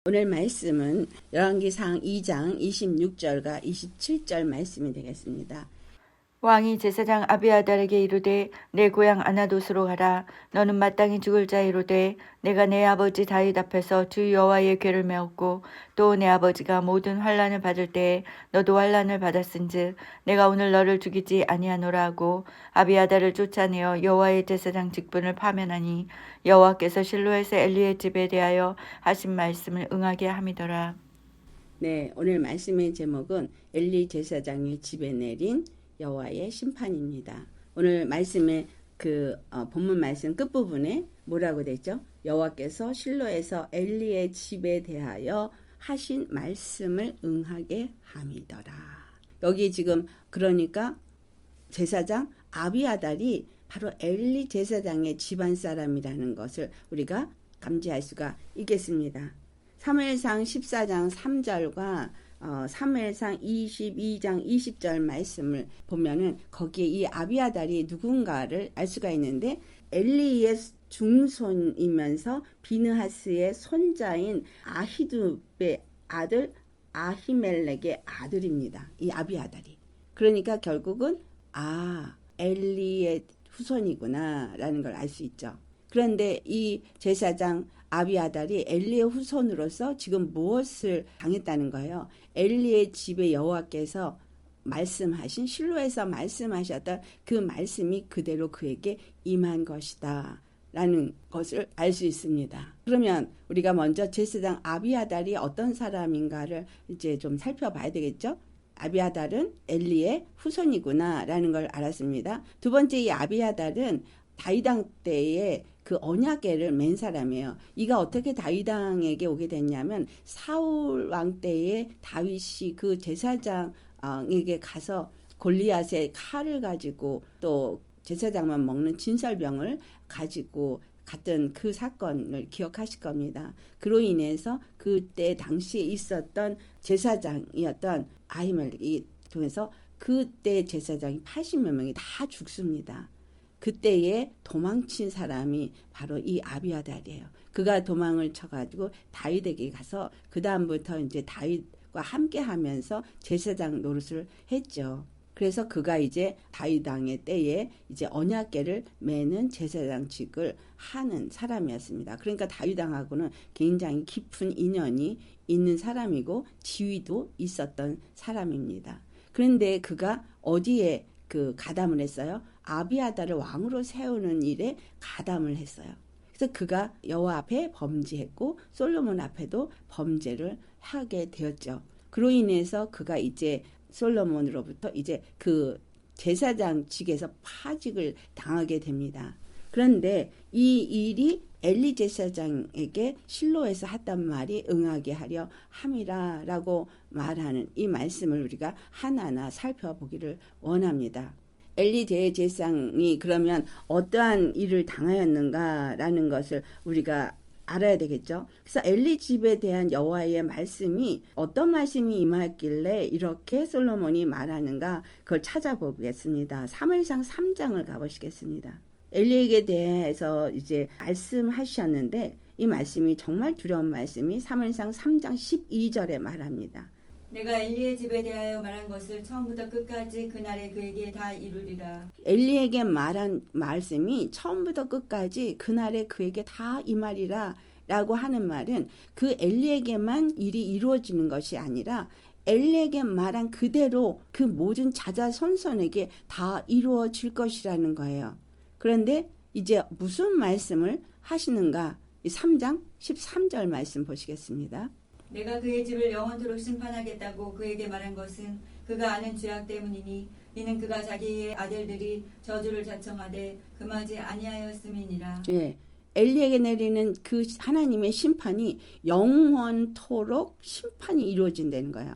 오늘 말씀은 열왕기상 2장 26절과 27절 말씀이 되겠습니다. 왕이 제사장 아비아달에게 이르되 내 고향 아나돗으로 가라. 너는 마땅히 죽을 자이로되 내가 내 아버지 다윗 앞에서 주 여호와의 궤를 메었고 또 내 아버지가 모든 환난을 받을 때에 너도 환난을 받았은즉 내가 오늘 너를 죽이지 아니하노라 하고 아비아달을 쫓아내어 여호와의 제사장 직분을 파면하니 여호와께서 실로에서 엘리의 집에 대하여 하신 말씀을 응하게 함이더라. 네, 오늘 말씀의 제목은 엘리 제사장의 집에 내린 여호와의 심판입니다. 오늘 말씀의 본문 말씀 끝부분에 뭐라고 되죠? 여호와께서 실로에서 엘리의 집에 대하여 하신 말씀을 응하게 함이더라. 여기 지금 그러니까 제사장 아비아달이 바로 엘리 제사장의 집안 사람이라는 것을 우리가 감지할 수가 있겠습니다. 사무엘상 14장 3절과 사무엘상 22장 20절 말씀을 보면은 거기에 이 아비아달이 누군가를 알 수가 있는데 엘리의 중손이면서 비느하스의 손자인 아히두베의 아들 아히멜렉의 아들입니다. 이 아비아달이. 그러니까 결국은 엘리의 후손이구나 라는 걸 알 수 있죠. 그런데 이 제사장 아비아달이 엘리의 후손으로서 지금 무엇을 당했다는 거예요? 엘리의 집에 여호와께서 말씀하신 실로에서 말씀하셨던 그 말씀이 그대로 그에게 임한 것이다 라는 것을 알 수 있습니다. 그러면 우리가 먼저 제사장 아비아달이 어떤 사람인가를 이제 좀 살펴봐야 되겠죠? 아비아달은 엘리의 후손이구나 라는 걸 알았습니다. 두 번째, 이 아비아달은 다윗 왕 때에 그 언약궤를 맨 사람이에요. 이가 어떻게 다윗 왕에게 오게 됐냐면 사울 왕 때에 다윗이 그 제사장에게 가서 골리앗의 칼을 가지고 또 제사장만 먹는 진설병을 가지고 갔던 그 사건을 기억하실 겁니다. 그로 인해서 그때 당시에 있었던 제사장이었던 아히멜렉이 통해서 그때 제사장이 80여 명이 다 죽습니다. 그때에 도망친 사람이 바로 이 아비아달이에요. 그가 도망을 쳐가지고 다윗에게 가서 그 다음부터 이제 다윗과 함께 하면서 제사장 노릇을 했죠. 그래서 그가 이제 다윗 왕의 때에 이제 언약궤를 매는 제사장직을 하는 사람이었습니다. 그러니까 다윗 왕하고는 굉장히 깊은 인연이 있는 사람이고 지위도 있었던 사람입니다. 그런데 그가 어디에 가담을 했어요? 아비아달을 왕으로 세우는 일에 가담을 했어요. 그래서 그가 여호와 앞에 범죄했고 솔로몬 앞에도 범죄를 하게 되었죠. 그로 인해서 그가 이제 솔로몬으로부터 이제 그 제사장직에서 파직을 당하게 됩니다. 그런데 이 일이 엘리 제사장에게 실로에서 했단 말이 응하게 하려 함이라라고 말하는 이 말씀을 우리가 하나하나 살펴보기를 원합니다. 엘리 대제사장이 그러면 어떠한 일을 당하였는가라는 것을 우리가 알아야 되겠죠. 그래서 엘리 집에 대한 여호와의 말씀이 어떤 말씀이 임하였길래 이렇게 솔로몬이 말하는가 그걸 찾아보겠습니다. 사무엘상 3장을 가보시겠습니다. 엘리에게 대해서 이제 말씀하셨는데 이 말씀이 정말 두려운 말씀이 사무엘상 3장 12절에 말합니다. 내가 엘리의 집에 대하여 말한 것을 처음부터 끝까지 그날에 그에게 다 이루리라. 엘리에게 말한 말씀이 처음부터 끝까지 그날에 그에게 다 임하리라 라고 하는 말은 그 엘리에게만 일이 이루어지는 것이 아니라 엘리에게 말한 그대로 그 모든 자자손손에게 다 이루어질 것이라는 거예요. 그런데 이제 무슨 말씀을 하시는가? 3장 13절 말씀 보시겠습니다. 내가 그의 집을 영원토록 심판하겠다고 그에게 말한 것은 그가 아는 죄악 때문이니 이는 그가 자기의 아들들이 저주를 자청하되 금하지 아니하였음이니라. 예, 엘리에게 내리는 그 하나님의 심판이 영원토록 심판이 이루어진다는 거예요.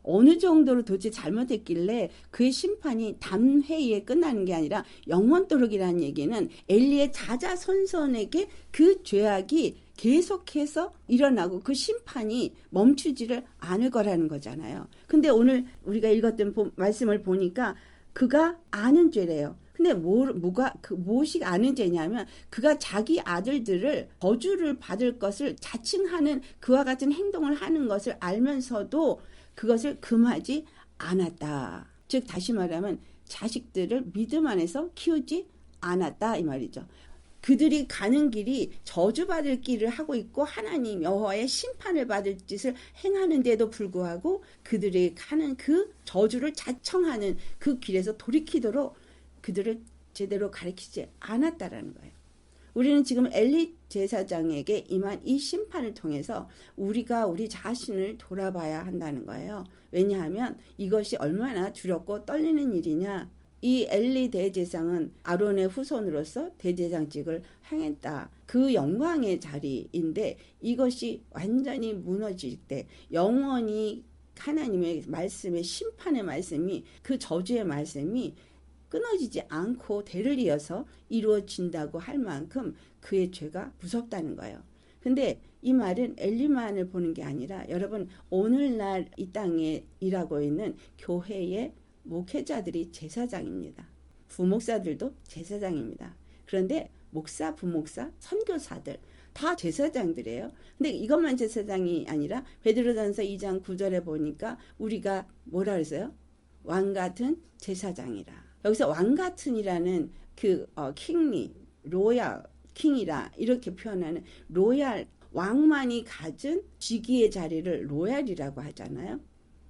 어느 정도로 도대체 잘못했길래 그의 심판이 단회에 끝나는 게 아니라 영원토록이라는 얘기는 엘리의 자자손손에게 그 죄악이 계속해서 일어나고 그 심판이 멈추지를 않을 거라는 거잖아요. 근데 오늘 우리가 읽었던 말씀을 보니까 그가 아는 죄래요. 근데 무엇이 아는 죄냐면 그가 자기 아들들을 저주를 받을 것을 자칭하는 그와 같은 행동을 하는 것을 알면서도 그것을 금하지 않았다. 즉 다시 말하면 자식들을 믿음 안에서 키우지 않았다 이 말이죠. 그들이 가는 길이 저주받을 길을 하고 있고 하나님 여호와의 심판을 받을 짓을 행하는데도 불구하고 그들이 가는 그 저주를 자청하는 그 길에서 돌이키도록 그들을 제대로 가르치지 않았다라는 거예요. 우리는 지금 엘리 제사장에게 임한 이 심판을 통해서 우리가 우리 자신을 돌아봐야 한다는 거예요. 왜냐하면 이것이 얼마나 두렵고 떨리는 일이냐. 이 엘리 대제사장은 아론의 후손으로서 대제사장직을 행했다. 그 영광의 자리인데 이것이 완전히 무너질 때 영원히 하나님의 말씀의 심판의 말씀이 그 저주의 말씀이 끊어지지 않고 대를 이어서 이루어진다고 할 만큼 그의 죄가 무섭다는 거예요. 근데 이 말은 엘리만을 보는 게 아니라 여러분 오늘날 이 땅에 일하고 있는 교회의 목회자들이 제사장입니다. 부목사들도 제사장입니다. 그런데 목사, 부목사, 선교사들 다 제사장들이에요. 근데 이것만 제사장이 아니라 베드로전서 2장 9절에 보니까 우리가 뭐라 그랬어요? 왕 같은 제사장이라. 여기서 왕 같은이라는 그 킹리, 로얄, 킹이라 이렇게 표현하는 로얄, 왕만이 가진 직위의 자리를 로얄이라고 하잖아요.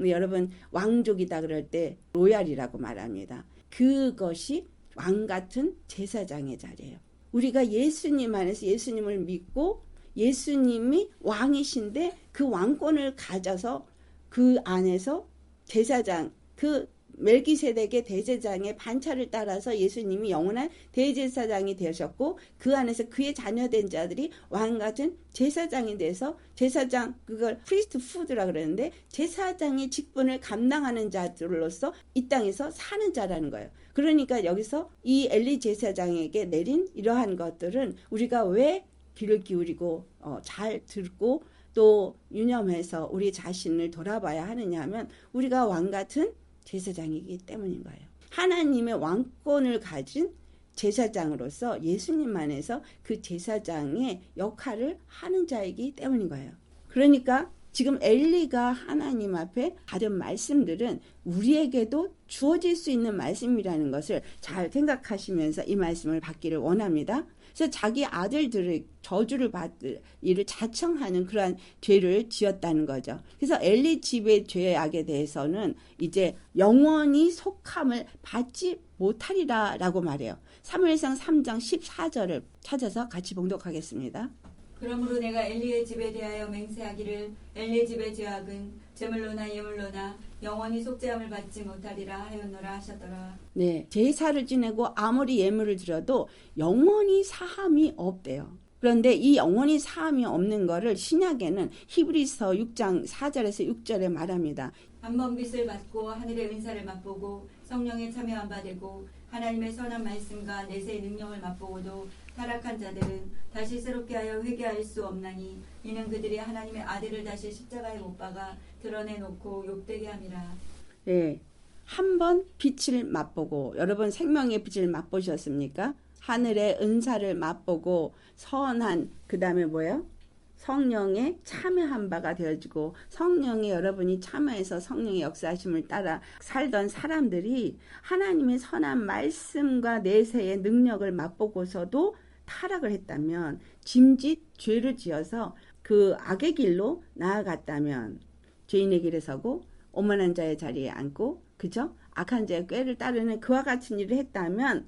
여러분 왕족이다 그럴 때 로얄이라고 말합니다. 그것이 왕 같은 제사장의 자리예요. 우리가 예수님 안에서 예수님을 믿고 예수님이 왕이신데 그 왕권을 가져서 그 안에서 제사장 그 멜기세덱의 대제사장의 반차를 따라서 예수님이 영원한 대제사장이 되셨고 그 안에서 그의 자녀된 자들이 왕같은 제사장이 돼서 제사장 그걸 프리스트 푸드라 그러는데 제사장의 직분을 감당하는 자들로서 이 땅에서 사는 자라는 거예요. 그러니까 여기서 이 엘리 제사장에게 내린 이러한 것들은 우리가 왜 귀를 기울이고 잘 듣고 또 유념해서 우리 자신을 돌아봐야 하느냐 하면 우리가 왕같은 제사장이기 때문인 거예요. 하나님의 왕권을 가진 제사장으로서 예수님 안에서 그 제사장의 역할을 하는 자이기 때문인 거예요. 그러니까 지금 엘리가 하나님 앞에 받은 말씀들은 우리에게도 주어질 수 있는 말씀이라는 것을 잘 생각하시면서 이 말씀을 받기를 원합니다. 그래서 자기 아들들의 저주를 받을 일을 자청하는 그러한 죄를 지었다는 거죠. 그래서 엘리 집의 죄악에 대해서는 이제 영원히 속함을 받지 못하리라 라고 말해요. 사무엘상 3장 14절을 찾아서 같이 봉독하겠습니다. 그러므로 내가 엘리의 집에 대하여 맹세하기를 엘리 집의 죄악은 제물로나 예물로나 영원히 속죄함을 받지 못하리라 하였노라 하셨더라. 네, 제사를 지내고 아무리 예물을 드려도 영원히 사함이 없대요. 그런데 이 영원히 사함이 없는 거를 신약에는 히브리서 6장 4절에서 6절에 말합니다. 한 번 빛을 받고 하늘의 은사를 맛보고 성령에 참여한 바 되고 하나님의 선한 말씀과 내세의 능력을 맛보고도 타락한 자들은 다시 새롭게 하여 회개할 수 없나니 이는 그들이 하나님의 아들을 다시 십자가에 못 박아 드러내놓고 욕되게 함이라. 네, 한 번 빛을 맛보고 여러분 생명의 빛을 맛보셨습니까? 하늘의 은사를 맛보고 선한 그 다음에 뭐예요? 성령에 참여한 바가 되어지고 성령에 여러분이 참여해서 성령의 역사하심을 따라 살던 사람들이 하나님의 선한 말씀과 내세의 능력을 맛보고서도 타락을 했다면 짐짓 죄를 지어서 그 악의 길로 나아갔다면 죄인의 길에 서고 오만한 자의 자리에 앉고 그죠? 악한 자의 꾀를 따르는 그와 같은 일을 했다면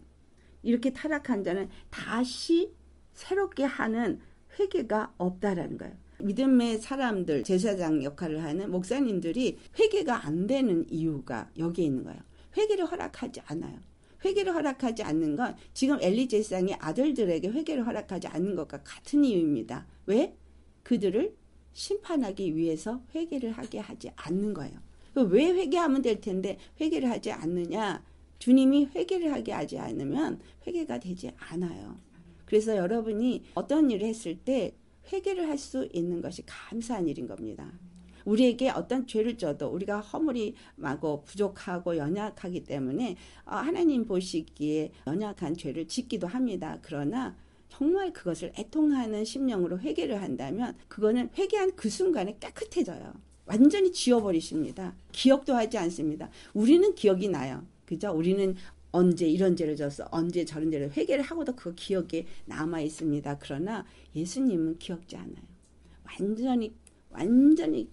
이렇게 타락한 자는 다시 새롭게 하는 회개가 없다라는 거예요. 믿음의 사람들, 제사장 역할을 하는 목사님들이 회개가 안 되는 이유가 여기에 있는 거예요. 회개를 허락하지 않아요. 회개를 허락하지 않는 건 지금 엘리 제사장의 아들들에게 회개를 허락하지 않는 것과 같은 이유입니다. 왜? 그들을 심판하기 위해서 회개를 하게 하지 않는 거예요. 왜 회개하면 될 텐데 회개를 하지 않느냐? 주님이 회개를 하게 하지 않으면 회개가 되지 않아요. 그래서 여러분이 어떤 일을 했을 때 회개를 할 수 있는 것이 감사한 일인 겁니다. 우리에게 어떤 죄를 져도 우리가 허물이하고 부족하고 연약하기 때문에 하나님 보시기에 연약한 죄를 짓기도 합니다. 그러나 정말 그것을 애통하는 심령으로 회개를 한다면 그거는 회개한 그 순간에 깨끗해져요. 완전히 지워버리십니다. 기억도 하지 않습니다. 우리는 기억이 나요. 그죠? 우리는 언제 이런 죄를 졌어, 언제 저런 죄를 회개를 하고도 그 기억에 남아 있습니다. 그러나 예수님은 기억지 않아요. 완전히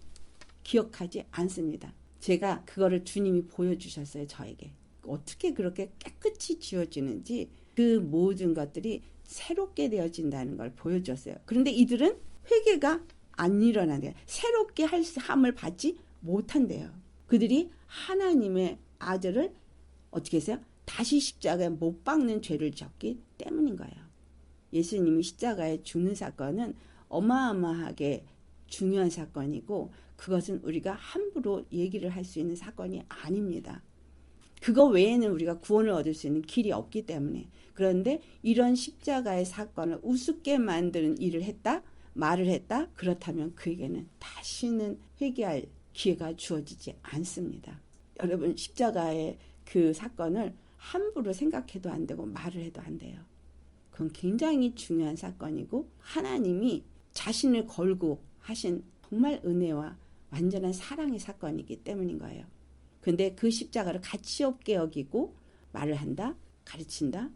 기억하지 않습니다. 제가 그거를 주님이 보여주셨어요. 저에게. 어떻게 그렇게 깨끗이 지워지는지 그 모든 것들이 새롭게 되어진다는 걸 보여줬어요. 그런데 이들은 회개가 안 일어난대요. 새롭게 함을 받지 못한대요. 그들이 하나님의 아들을 어떻게 했어요? 다시 십자가에 못 박는 죄를 졌기 때문인 거예요. 예수님이 십자가에 죽는 사건은 어마어마하게 중요한 사건이고 그것은 우리가 함부로 얘기를 할 수 있는 사건이 아닙니다. 그거 외에는 우리가 구원을 얻을 수 있는 길이 없기 때문에. 그런데 이런 십자가의 사건을 우습게 만드는 일을 했다? 말을 했다? 그렇다면 그에게는 다시는 회개할 기회가 주어지지 않습니다. 여러분, 십자가의 그 사건을 함부로 생각해도 안 되고 말을 해도 안 돼요. 그건 굉장히 중요한 사건이고 하나님이 자신을 걸고 하신 정말 은혜와 완전한 사랑의 사건이기 때문인 거예요. 근데 그 십자가를 가치 없게 여기고 말을 한다, 가르친다.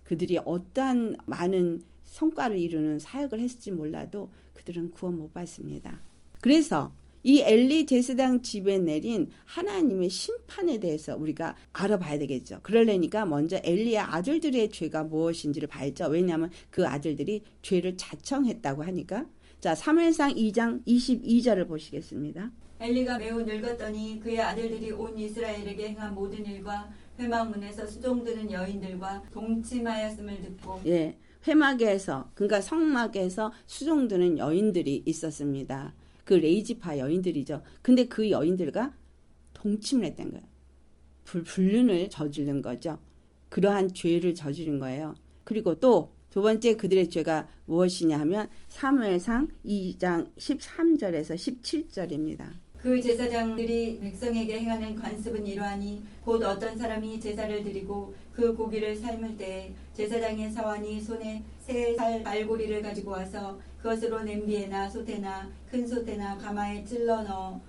그들이 어떠한 많은 성과를 이루는 사역을 했을지 몰라도 그들은 구원 못 받습니다. 그래서 이 엘리 제사장 집에 내린 하나님의 심판에 대해서 우리가 알아봐야 되겠죠. 그러려니까 먼저 엘리의 아들들의 죄가 무엇인지를 봐야죠. 왜냐하면 그 아들들이 죄를 자청했다고 하니까. 자, 사무엘상 2장 22절을 보시겠습니다. 엘리가 매우 늙었더니 그의 아들들이 온 이스라엘에게 행한 모든 일과 회막문에서 수종드는 여인들과 동침하였음을 듣고 예, 회막에서 그러니까 성막에서 수종드는 여인들이 있었습니다. 그 레이지파 여인들이죠. 근데 그 여인들과 동침을 했던 거예요. 불륜을 저지른 거죠. 그러한 죄를 저지른 거예요. 그리고 또 두 번째 그들의 죄가 무엇이냐 하면 사무엘상 2장 13절에서 17절입니다. 그 제사장들이 백성에게 행하는 관습은 이러하니 곧 어떤 사람이 제사를 드리고 그 고기를 삶을 때에 제사장의 사환이 손에 새 살 발고리를 가지고 와서 그것으로 냄비에나 솥에나 큰 솥에나 가마에 찔러 넣어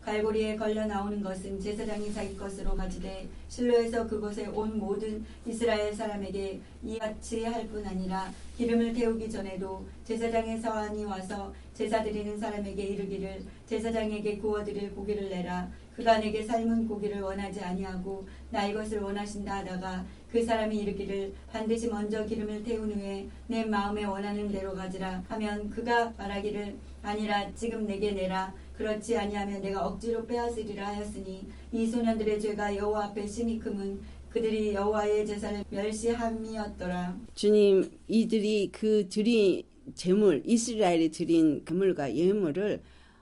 갈고리에 걸려 나오는 것은 제사장이 자기 것으로 가지되 실로에서 그곳에 온 모든 이스라엘 사람에게 이같이 할 뿐 아니라 기름을 태우기 전에도 제사장의 사환이 와서 제사 드리는 사람에게 이르기를 제사장에게 구워드릴 고기를 내라. 그가 내게 삶은 고기를 원하지 아니하고 나 이것을 원하신다 하다가 그 사람이 이르기를 반드시 먼저 기름을 태운 후에 내 마음에 원하는 대로 가지라 하면 그가 말하기를 아니라 지금 내게 내라. 그렇지 아니하면 내가 억지로 빼앗으리라 하였으니 이 소년들의 죄가 여호와 앞에 심히 크면 그들이 여호와의 제사를 멸시함이었더라. 주님, 이들이 그 드린 제물, 이스라엘이 드린 그물과 예물을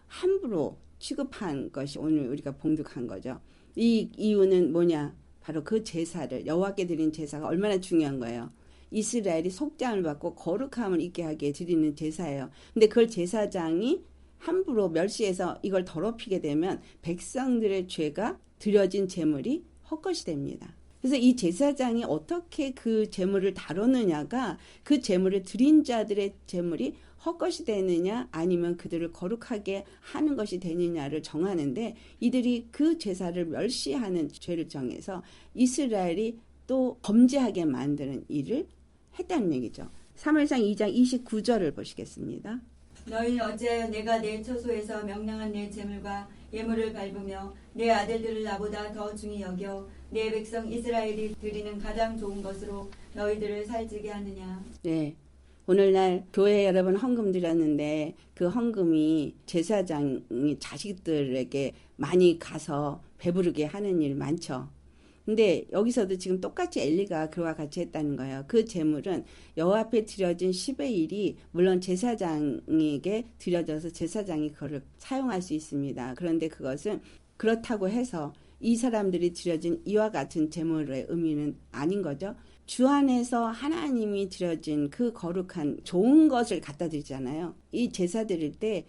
함부로 취급한 것이 오늘 우리가 봉독한 거죠. 이 이유는 뭐냐? 바로 그 제사를, 여호와께 드린 제사가 얼마나 중요한 거예요. 이스라엘이 속죄함을 받고 거룩함을 있게 하기에 드리는 제사예요. 근데 그걸 제사장이 함부로 멸시해서 이걸 더럽히게 되면 백성들의 죄가 드려진 제물이 헛것이 됩니다. 그래서 이 제사장이 어떻게 그 제물을 다루느냐가 그 제물을 드린 자들의 제물이 헛것이 되느냐 아니면 그들을 거룩하게 하는 것이 되느냐를 정하는데 이들이 그 제사를 멸시하는 죄를 정해서 이스라엘이 또 범죄하게 만드는 일을 했다는 얘기죠. 사무엘상 2장 29절을 보시겠습니다. 너희는 어찌하여 내가 내 처소에서 명령한 내 제물과 예물을 밟으며 내 아들들을 나보다 더 중히 여겨 내 백성 이스라엘이 드리는 가장 좋은 것으로 너희들을 살찌게 하느냐. 네. 오늘날 교회 여러분 헌금 드렸는데 그 헌금이 제사장이 자식들에게 많이 가서 배부르게 하는 일 많죠. 근데 여기서도 지금 똑같이 엘리가 그와 같이 했다는 거예요. 그 제물은 여호와 앞에 드려진 10의 1이 물론 제사장에게 드려져서 제사장이 그거를 사용할 수 있습니다. 그런데 그것은 그렇다고 해서 이 사람들이 드려진 이와 같은 제물의 의미는 아닌 거죠. 주 안에서 하나님이 드려진 그 거룩한 좋은 것을 갖다 드리잖아요. 이 제사 드릴 때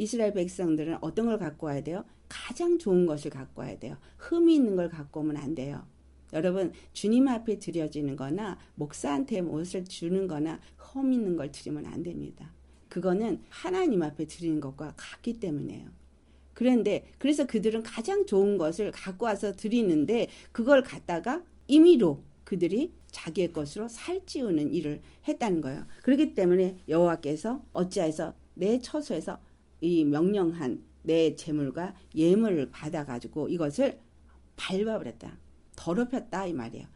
이스라엘 백성들은 어떤 걸 갖고 와야 돼요? 가장 좋은 것을 갖고 와야 돼요. 흠이 있는 걸 갖고 오면 안 돼요. 여러분, 주님 앞에 드려지는 거나 목사한테 무엇을 주는 거나 흠 있는 걸 드리면 안 됩니다. 그거는 하나님 앞에 드리는 것과 같기 때문에요. 그래서 그들은 가장 좋은 것을 갖고 와서 드리는데 그걸 갖다가 임의로 그들이 자기의 것으로 살찌우는 일을 했다는 거예요. 그렇기 때문에 여호와께서 어찌하여서 내 처소에서 이 명령한 내 재물과 예물을 받아가지고 이것을 밟아버렸다. 더럽혔다 이 말이에요.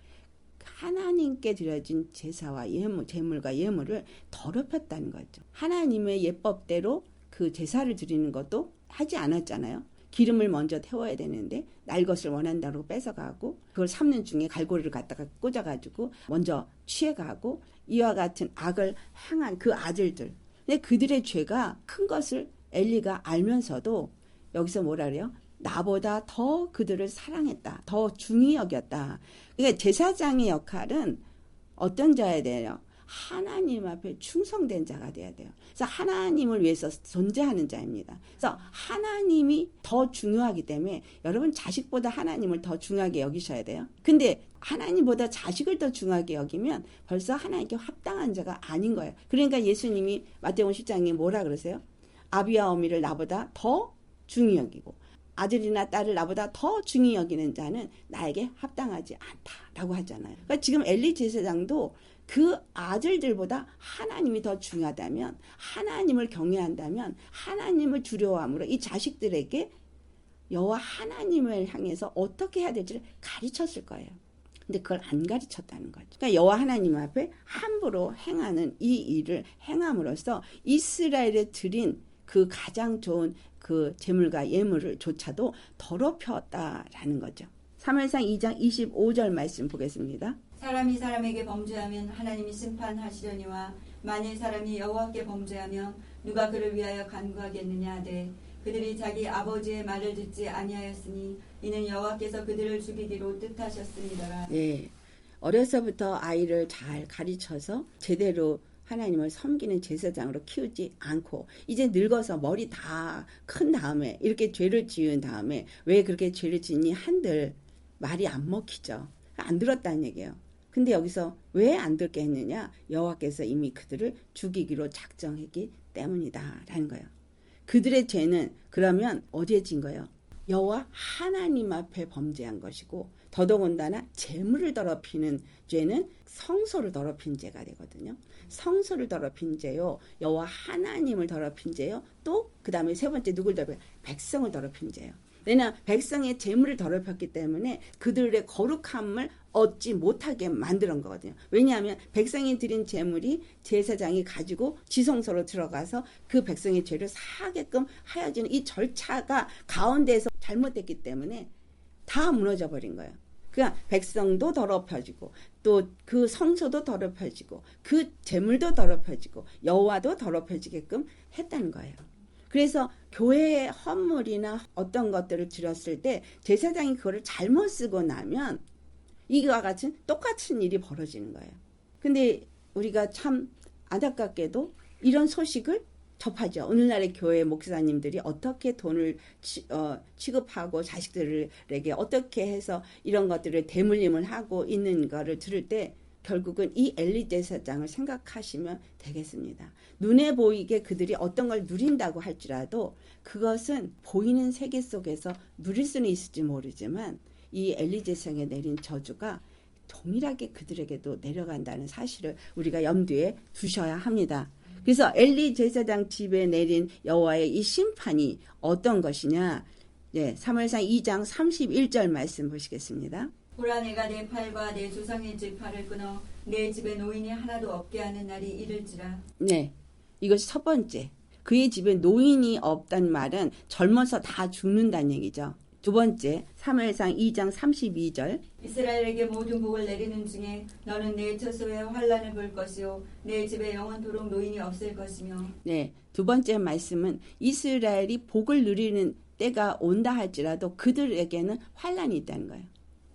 하나님께 드려진 제사와 재물과 예물을 더럽혔다는 거죠. 하나님의 예법대로 그 제사를 드리는 것도 하지 않았잖아요. 기름을 먼저 태워야 되는데 날 것을 원한다고 뺏어가고 그걸 삶는 중에 갈고리를 갖다가 꽂아가지고 먼저 취해가고 이와 같은 악을 행한 그 아들들. 근데 그들의 죄가 큰 것을 엘리가 알면서도 여기서 뭐라 그래요? 나보다 더 그들을 사랑했다. 더 중히 여겼다. 그러니까 제사장의 역할은 어떤 자야 돼요? 하나님 앞에 충성된 자가 돼야 돼요. 그래서 하나님을 위해서 존재하는 자입니다. 그래서 하나님이 더 중요하기 때문에 여러분 자식보다 하나님을 더 중요하게 여기셔야 돼요. 근데 하나님보다 자식을 더 중요하게 여기면 벌써 하나님께 합당한 자가 아닌 거예요. 그러니까 예수님이 마태복음 10장에 뭐라 그러세요? 아비와 어미를 나보다 더 중히 여기고 아들이나 딸을 나보다 더 중히 여기는 자는 나에게 합당하지 않다라고 하잖아요. 그러니까 지금 엘리 제사장도 그 아들들보다 하나님이 더 중요하다면, 하나님을 경외한다면, 하나님을 두려워함으로 이 자식들에게 여호와 하나님을 향해서 어떻게 해야 될지를 가르쳤을 거예요. 근데 그걸 안 가르쳤다는 거죠. 그러니까 여호와 하나님 앞에 함부로 행하는 이 일을 행함으로써 이스라엘에 드린 그 가장 좋은 그 재물과 예물을 조차도 더럽혔다라는 거죠. 사무엘상 2장 25절 말씀 보겠습니다. 사람이 사람에게 범죄하면 하나님이 심판하시려니와 만일 사람이 여호와께 범죄하면 누가 그를 위하여 간구하겠느냐 하되 그들이 자기 아버지의 말을 듣지 아니하였으니 이는 여호와께서 그들을 죽이기로 뜻하셨습니다. 네, 어려서부터 아이를 잘 가르쳐서 제대로 하나님을 섬기는 제사장으로 키우지 않고 이제 늙어서 머리 다 큰 다음에 이렇게 죄를 지은 다음에 왜 그렇게 죄를 짓니 한들 말이 안 먹히죠. 안 들었다는 얘기예요. 근데 여기서 왜 안 듣게 했느냐? 여호와께서 이미 그들을 죽이기로 작정했기 때문이다라는 거예요. 그들의 죄는 그러면 어디에 진 거예요? 여호와 하나님 앞에 범죄한 것이고 더더군다나 재물을 더럽히는 죄는 성소를 더럽힌 죄가 되거든요. 성소를 더럽힌 죄요. 여호와 하나님을 더럽힌 죄요. 또 그 다음에 세 번째 누굴 더럽혀요? 백성을 더럽힌 죄요. 왜냐 백성의 재물을 더럽혔기 때문에 그들의 거룩함을 얻지 못하게 만드는 거거든요. 왜냐하면 백성이 드린 재물이 제사장이 가지고 지성소로 들어가서 그 백성의 죄를 사하게끔 하여지는 이 절차가 가운데에서 잘못됐기 때문에 다 무너져 버린 거예요. 그러니까 백성도 더럽혀지고 또 그 성소도 더럽혀지고 그 재물도 더럽혀지고 여호와도 더럽혀지게끔 했다는 거예요. 그래서 교회의 헌물이나 어떤 것들을 드렸을 때 제사장이 그거를 잘못 쓰고 나면 이와 같은 똑같은 일이 벌어지는 거예요. 근데 우리가 참 안타깝게도 이런 소식을 접하죠. 오늘날의 교회 목사님들이 어떻게 돈을 취급하고 자식들에게 어떻게 해서 이런 것들을 대물림을 하고 있는 거를 들을 때 결국은 이 엘리 제사장을 생각하시면 되겠습니다. 눈에 보이게 그들이 어떤 걸 누린다고 할지라도 그것은 보이는 세계 속에서 누릴 수는 있을지 모르지만 이 엘리 제사장에 내린 저주가 동일하게 그들에게도 내려간다는 사실을 우리가 염두에 두셔야 합니다. 그래서 엘리 제사장 집에 내린 여호와의 이 심판이 어떤 것이냐? 네, 사무엘상 2장 31절 말씀 보시겠습니다. 보라 내가 내 팔과 내 조상의 집 팔을 끊어 내 집에 노인이 하나도 없게 하는 날이 이를지라. 네, 이것이 첫 번째. 그의 집에 노인이 없다는 말은 젊어서 다 죽는다는 얘기죠. 두 번째, 사무엘상 2장 32절. 이스라엘에게 모든 복을 내리는 중에 너는 내 처소에 환난을 볼 것이요 내 집에 영원토록 노인이 없을 것이며. 네, 두 번째 말씀은 이스라엘이 복을 누리는 때가 온다 할지라도 그들에게는 환난이 있다는 거예요.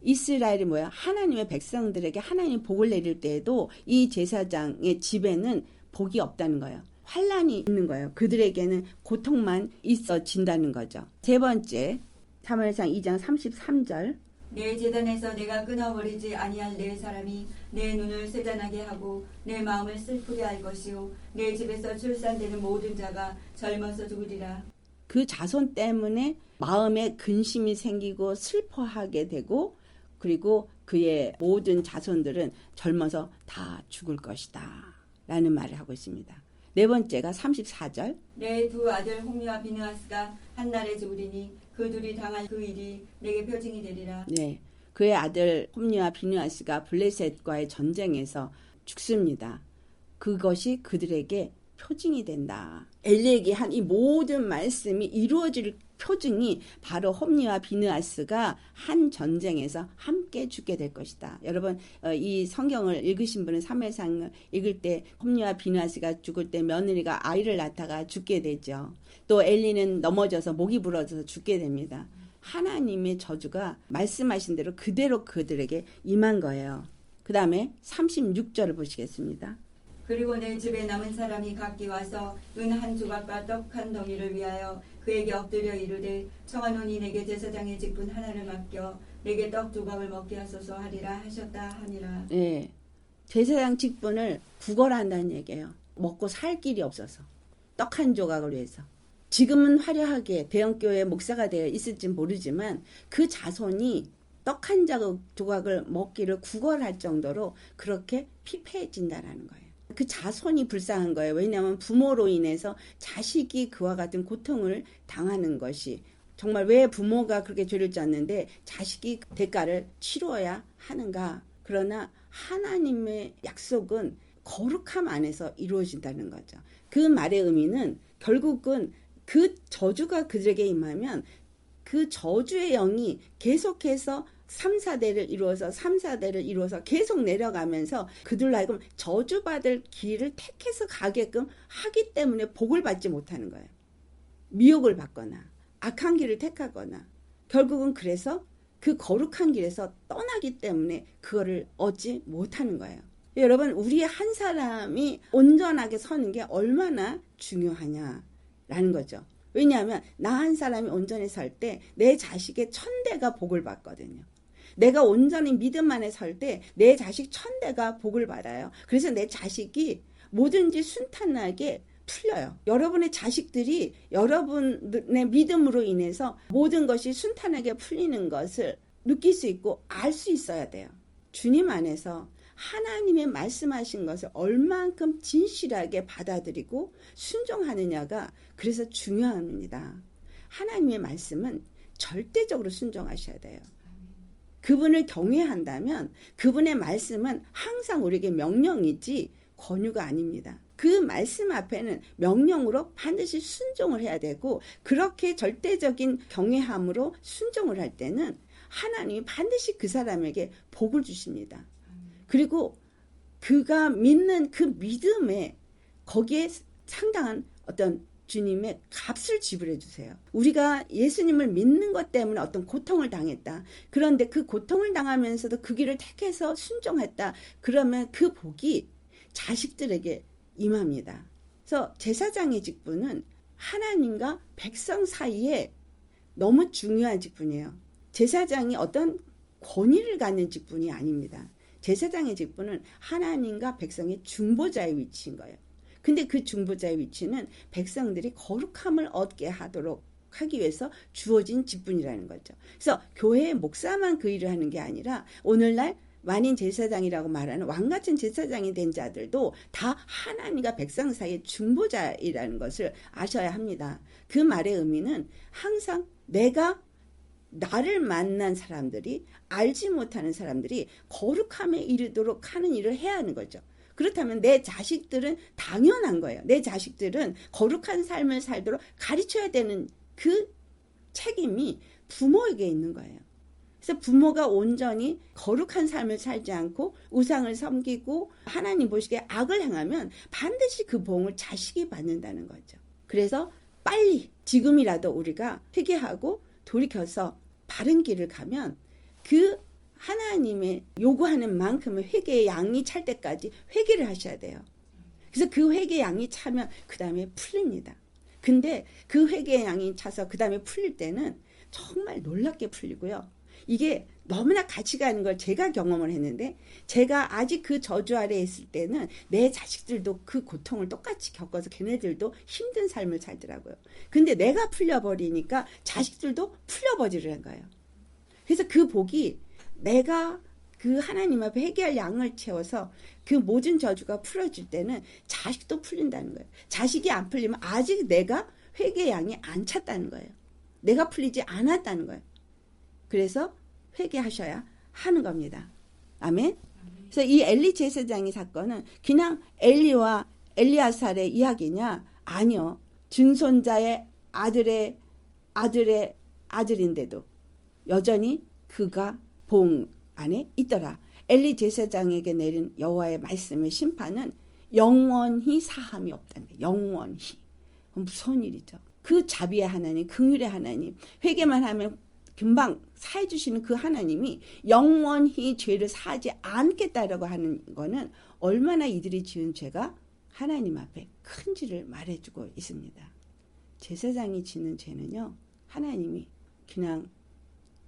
이스라엘이 뭐야? 하나님의 백성들에게 하나님 복을 내릴 때에도 이 제사장의 집에는 복이 없다는 거예요. 환난이 있는 거예요. 그들에게는 고통만 있어진다는 거죠. 세 번째, 사무엘상 2장 33절. 내 제단에서 내가 끊어버리지 아니할 내 사람이 내 눈을 세잔하게 하고 내 마음을 슬프게 할 것이요 내 집에서 출산되는 모든 자가 젊어서 죽으리라. 그 자손 때문에 마음에 근심이 생기고 슬퍼하게 되고 그리고 그의 모든 자손들은 젊어서 다 죽을 것이다 라는 말을 하고 있습니다. 네 번째가 34절. 내 두 아들 홈리와 비느하스가 한날에 죽으리니 그 둘이 당할 그 일이 내게 표징이 되리라. 네, 그의 아들 홈리와 비느하스가 블레셋과의 전쟁에서 죽습니다. 그것이 그들에게 표징이 된다. 엘리에게 한 이 모든 말씀이 이루어질 표징이 바로 홈리와 비느하스가 한 전쟁에서 함께 죽게 될 것이다. 여러분 이 성경을 읽으신 분은 사무엘상을 읽을 때 홈리와 비느하스가 죽을 때 며느리가 아이를 낳다가 죽게 되죠. 또 엘리는 넘어져서 목이 부러져서 죽게 됩니다. 하나님의 저주가 말씀하신 대로 그대로 그들에게 임한 거예요. 그 다음에 36절을 보시겠습니다. 그리고 내 집에 남은 사람이 각기 와서 은 한 조각과 떡 한 덩이를 위하여 그에게 엎드려 이르되 청하노니 내게 제사장의 직분 하나를 맡겨 내게 떡 조각을 먹게 하소서 하리라 하셨다 하니라. 네, 제사장 직분을 구걸한다는 얘기예요. 먹고 살 길이 없어서 떡 한 조각을 위해서. 지금은 화려하게 대형교회 목사가 되어 있을지 모르지만 그 자손이 떡 한 조각을 먹기를 구걸할 정도로 그렇게 피폐해진다라는 거예요. 그 자손이 불쌍한 거예요. 왜냐하면 부모로 인해서 자식이 그와 같은 고통을 당하는 것이 정말 왜 부모가 그렇게 죄를 졌는데 자식이 대가를 치러야 하는가. 그러나 하나님의 약속은 거룩함 안에서 이루어진다는 거죠. 그 말의 의미는 결국은 그 저주가 그들에게 임하면 그 저주의 영이 계속해서 3, 4대를 이루어서 3, 4대를 이루어서 계속 내려가면서 그들로 하여금 저주받을 길을 택해서 가게끔 하기 때문에 복을 받지 못하는 거예요. 미혹을 받거나 악한 길을 택하거나 결국은 그래서 그 거룩한 길에서 떠나기 때문에 그거를 얻지 못하는 거예요. 여러분 우리 한 사람이 온전하게 서는 게 얼마나 중요하냐라는 거죠. 왜냐하면 나 한 사람이 온전히 설 때 내 자식의 1000대가 복을 받거든요. 내가 온전히 믿음 안에 설 때 내 자식 1000대가 복을 받아요. 그래서 내 자식이 뭐든지 순탄하게 풀려요. 여러분의 자식들이 여러분의 믿음으로 인해서 모든 것이 순탄하게 풀리는 것을 느낄 수 있고 알 수 있어야 돼요. 주님 안에서 하나님의 말씀하신 것을 얼만큼 진실하게 받아들이고 순종하느냐가 그래서 중요합니다. 하나님의 말씀은 절대적으로 순종하셔야 돼요. 그분을 경외한다면 그분의 말씀은 항상 우리에게 명령이지 권유가 아닙니다. 그 말씀 앞에는 명령으로 반드시 순종을 해야 되고 그렇게 절대적인 경외함으로 순종을 할 때는 하나님이 반드시 그 사람에게 복을 주십니다. 그리고 그가 믿는 그 믿음에 거기에 상당한 어떤 주님의 값을 지불해 주세요. 우리가 예수님을 믿는 것 때문에 어떤 고통을 당했다. 그런데 그 고통을 당하면서도 그 길을 택해서 순종했다. 그러면 그 복이 자식들에게 임합니다. 그래서 제사장의 직분은 하나님과 백성 사이에 너무 중요한 직분이에요. 제사장이 어떤 권위를 갖는 직분이 아닙니다. 제사장의 직분은 하나님과 백성의 중보자의 위치인 거예요. 근데 그 중보자의 위치는 백성들이 거룩함을 얻게 하도록 하기 위해서 주어진 직분이라는 거죠. 그래서 교회의 목사만 그 일을 하는 게 아니라 오늘날 만인 제사장이라고 말하는 왕같은 제사장이 된 자들도 다 하나님과 백성 사이의 중보자이라는 것을 아셔야 합니다. 그 말의 의미는 항상 나를 만난 사람들이 알지 못하는 사람들이 거룩함에 이르도록 하는 일을 해야 하는 거죠. 그렇다면 내 자식들은 당연한 거예요. 내 자식들은 거룩한 삶을 살도록 가르쳐야 되는 그 책임이 부모에게 있는 거예요. 그래서 부모가 온전히 거룩한 삶을 살지 않고 우상을 섬기고 하나님 보시기에 악을 행하면 반드시 그 보응을 자식이 받는다는 거죠. 그래서 빨리 지금이라도 우리가 회개하고 돌이켜서 바른 길을 가면 그 하나님의 요구하는 만큼의 회개의 양이 찰 때까지 회개를 하셔야 돼요. 그래서 그 회개 양이 차면 그 다음에 풀립니다. 근데 그 회개 양이 차서 그 다음에 풀릴 때는 정말 놀랍게 풀리고요. 이게 너무나 같이 가는 걸 제가 경험을 했는데, 제가 아직 그 저주 아래에 있을 때는 내 자식들도 그 고통을 똑같이 겪어서 걔네들도 힘든 삶을 살더라고요. 근데 내가 풀려버리니까 자식들도 풀려버리는 거예요. 그래서 그 복이, 내가 그 하나님 앞에 회개할 양을 채워서 그 모든 저주가 풀어질 때는 자식도 풀린다는 거예요. 자식이 안 풀리면 아직 내가 회개 양이 안 찼다는 거예요. 내가 풀리지 않았다는 거예요. 그래서 회개하셔야 하는 겁니다. 아멘. 그래서 이 엘리 제사장의 사건은 그냥 엘리와 엘리아살의 이야기냐? 아니요. 증손자의 아들의 아들인데도 여전히 그가 봉 안에 있더라. 엘리 제사장에게 내린 여호와의 말씀의 심판은 영원히 사함이 없다는 거예요. 영원히. 무서운 일이죠. 그 자비의 하나님, 긍휼의 하나님, 회개만 하면 금방 사해 주시는 그 하나님이 영원히 죄를 사하지 않겠다라고 하는 거는 얼마나 이들이 지은 죄가 하나님 앞에 큰지를 말해주고 있습니다. 제사장이 짓는 죄는요, 하나님이 그냥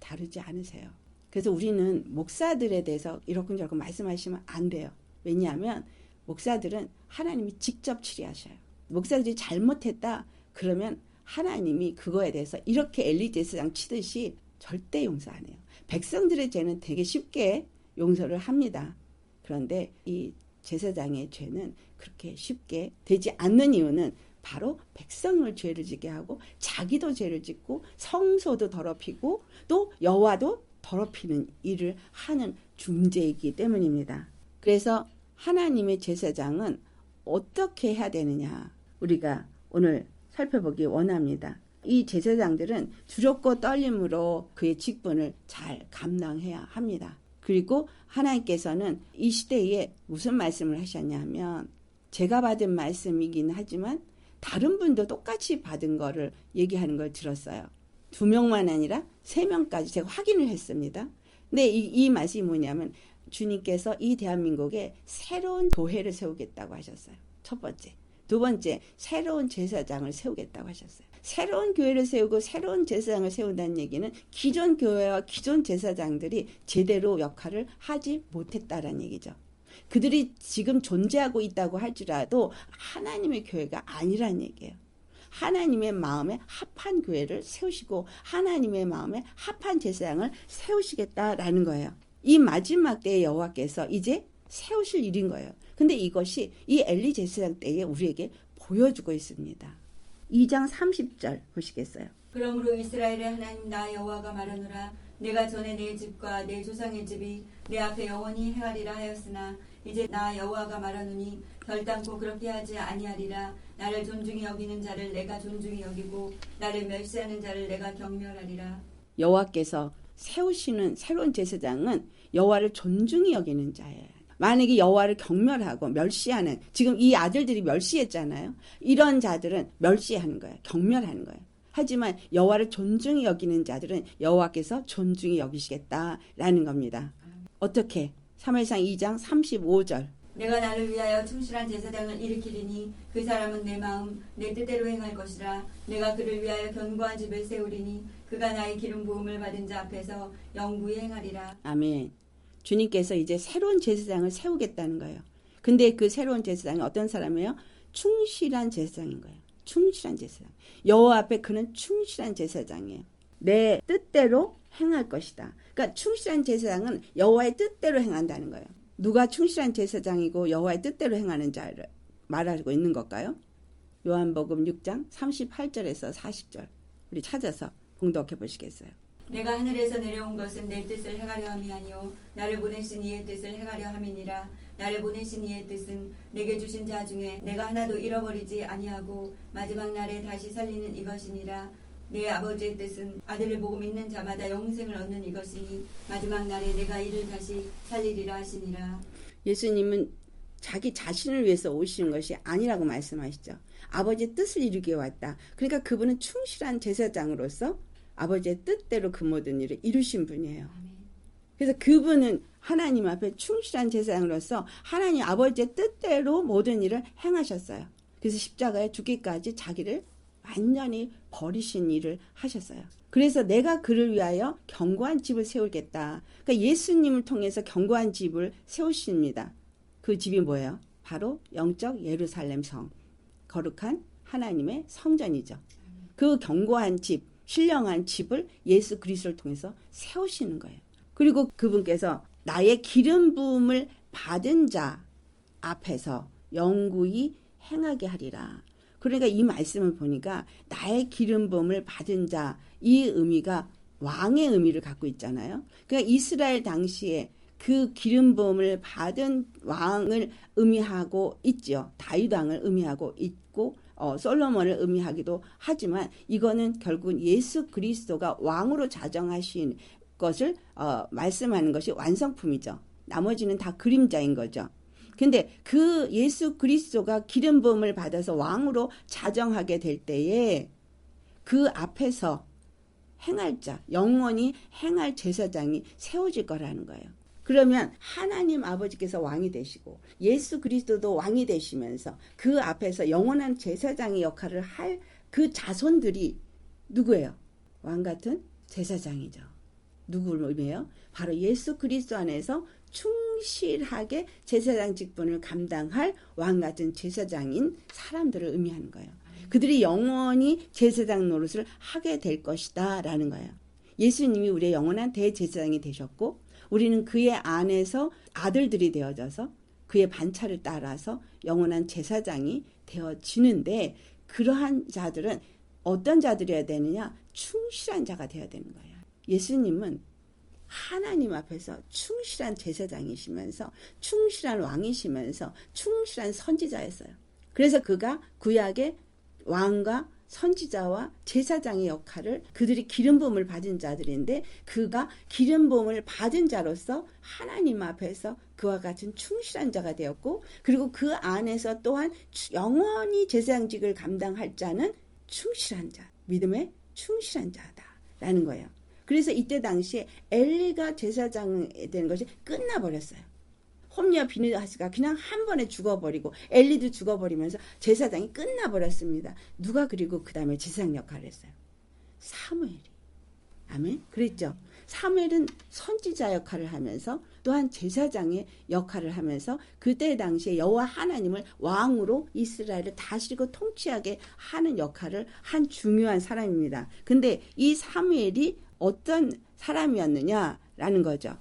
다루지 않으세요. 그래서 우리는 목사들에 대해서 이러쿵저러쿵 말씀하시면 안 돼요. 왜냐하면 목사들은 하나님이 직접 치리하셔요. 목사들이 잘못했다 그러면 하나님이 그거에 대해서 이렇게 엘리 제사장 치듯이 절대 용서 안 해요. 백성들의 죄는 되게 쉽게 용서를 합니다. 그런데 이 제사장의 죄는 그렇게 쉽게 되지 않는 이유는 바로 백성을 죄를 지게 하고 자기도 죄를 짓고 성소도 더럽히고 또 여호와도 더럽히는 일을 하는 중재이기 때문입니다. 그래서 하나님의 제사장은 어떻게 해야 되느냐, 우리가 오늘 살펴보기 원합니다. 이 제사장들은 두렵고 떨림으로 그의 직분을 잘 감당해야 합니다. 그리고 하나님께서는 이 시대에 무슨 말씀을 하셨냐 하면, 제가 받은 말씀이긴 하지만 다른 분도 똑같이 받은 거를 얘기하는 걸 들었어요. 2명만 아니라 3명까지 제가 확인을 했습니다. 근데 이 말씀이 뭐냐면, 주님께서 이 대한민국에 새로운 교회를 세우겠다고 하셨어요. 첫 번째. 두 번째, 새로운 제사장을 세우겠다고 하셨어요. 새로운 교회를 세우고 새로운 제사장을 세운다는 얘기는 기존 교회와 기존 제사장들이 제대로 역할을 하지 못했다라는 얘기죠. 그들이 지금 존재하고 있다고 할지라도 하나님의 교회가 아니라는 얘기예요. 하나님의 마음에 합한 교회를 세우시고 하나님의 마음에 합한 제사장을 세우시겠다라는 거예요. 이 마지막 때에 여호와께서 이제 세우실 일인 거예요. 근데 이것이 이 엘리 제사장 때에 우리에게 보여주고 있습니다. 2장 30절 보시겠어요? 그러므로 이스라엘의 하나님 나 여호와가 말하노라. 내가 전에 내 집과 내 조상의 집이 내 앞에 영원히 행하리라 하였으나 이제 나 여호와가 말하노니 결단코 그렇게 하지 아니하리라. 나를 존중히 여기는 자를 내가 존중히 여기고 나를 멸시하는 자를 내가 경멸하리라. 여호와께서 세우시는 새로운 제사장은 여호와를 존중히 여기는 자예요. 만약에 여호와를 경멸하고 멸시하는, 지금 이 아들들이 멸시했잖아요. 이런 자들은 멸시하는 거예요. 경멸하는 거예요. 하지만 여호와를 존중히 여기는 자들은 여호와께서 존중히 여기시겠다라는 겁니다. 어떻게? 사무엘상 2장 35절. 내가 나를 위하여 충실한 제사장을 일으키리니 그 사람은 내 마음 내 뜻대로 행할 것이라. 내가 그를 위하여 견고한 집을 세우리니 그가 나의 기름 부음을 받은 자 앞에서 영구히 행하리라. 아멘. 주님께서 이제 새로운 제사장을 세우겠다는 거예요. 근데 그 새로운 제사장이 어떤 사람이에요? 충실한 제사장인 거예요. 충실한 제사장. 여호와 앞에 그는 충실한 제사장이에요. 내 뜻대로 행할 것이다. 그러니까 충실한 제사장은 여호와의 뜻대로 행한다는 거예요. 누가 충실한 제사장이고 여호와의 뜻대로 행하는 자를 말하고 있는 걸까요? 요한복음 6장 38절에서 40절. 우리 찾아서 봉독해 보시겠어요? 내가 하늘에서 내려온 것은 내 뜻을 행하려 함이 아니요 나를 보내신 이의 뜻을 행하려 함이니라. 나를 보내신 이의 뜻은 내게 주신 자 중에 내가 하나도 잃어버리지 아니하고 마지막 날에 다시 살리는 이것이니라. 내 아버지의 뜻은 아들을 보고 믿는 자마다 영생을 얻는 이것이니 마지막 날에 내가 이를 다시 살리리라 하시니라. 예수님은 자기 자신을 위해서 오신 것이 아니라고 말씀하시죠. 아버지의 뜻을 이루기 왔다. 그러니까 그분은 충실한 제사장으로서 아버지의 뜻대로 그 모든 일을 이루신 분이에요. 그래서 그분은 하나님 앞에 충실한 제사장으로서 하나님 아버지의 뜻대로 모든 일을 행하셨어요. 그래서 십자가에 죽기까지 자기를 완전히 버리신 일을 하셨어요. 그래서 내가 그를 위하여 견고한 집을 세우겠다. 그러니까 예수님을 통해서 견고한 집을 세우십니다. 그 집이 뭐예요? 바로 영적 예루살렘 성, 거룩한 하나님의 성전이죠. 그 견고한 집, 신령한 집을 예수 그리스도를 통해서 세우시는 거예요. 그리고 그분께서 나의 기름 부음을 받은 자 앞에서 영구히 행하게 하리라. 그러니까 이 말씀을 보니까 나의 기름 부음을 받은 자, 이 의미가 왕의 의미를 갖고 있잖아요. 그러니까 이스라엘 당시에 그 기름 부음을 받은 왕을 의미하고 있죠. 다윗 왕을 의미하고 있고 솔로몬을 의미하기도 하지만 이거는 결국은 예수 그리스도가 왕으로 자정하신 것을 말씀하는 것이 완성품이죠. 나머지는 다 그림자인 거죠. 근데 그 예수 그리스도가 기름 부음을 받아서 왕으로 자정하게 될 때에 그 앞에서 행할 자, 영원히 행할 제사장이 세워질 거라는 거예요. 그러면 하나님 아버지께서 왕이 되시고 예수 그리스도도 왕이 되시면서 그 앞에서 영원한 제사장의 역할을 할 그 자손들이 누구예요? 왕 같은 제사장이죠. 누구를 의미해요? 바로 예수 그리스도 안에서 충실하게 제사장 직분을 감당할 왕 같은 제사장인 사람들을 의미하는 거예요. 그들이 영원히 제사장 노릇을 하게 될 것이다 라는 거예요. 예수님이 우리의 영원한 대제사장이 되셨고 우리는 그의 안에서 아들들이 되어져서 그의 반차를 따라서 영원한 제사장이 되어지는데 그러한 자들은 어떤 자들이어야 되느냐? 충실한 자가 되어야 되는 거예요. 예수님은 하나님 앞에서 충실한 제사장이시면서 충실한 왕이시면서 충실한 선지자였어요. 그래서 그가 구약의 왕과 선지자와 제사장의 역할을 그들이 기름 부음을 받은 자들인데 그가 기름 부음을 받은 자로서 하나님 앞에서 그와 같은 충실한 자가 되었고 그리고 그 안에서 또한 영원히 제사장직을 감당할 자는 충실한 자, 믿음에 충실한 자다라는 거예요. 그래서 이때 당시에 엘리가 제사장이 되는 것이 끝나버렸어요. 홈리와 비느하스가 그냥 한 번에 죽어버리고 엘리도 죽어버리면서 제사장이 끝나버렸습니다. 누가 그리고 그 다음에 제사장 역할을 했어요? 사무엘이. 아멘. 그랬죠. 사무엘은 선지자 역할을 하면서 또한 제사장의 역할을 하면서 그때 당시에 여호와 하나님을 왕으로 이스라엘을 다스리고 통치하게 하는 역할을 한 중요한 사람입니다. 근데 이 사무엘이 어떤 사람이었느냐라는 거죠.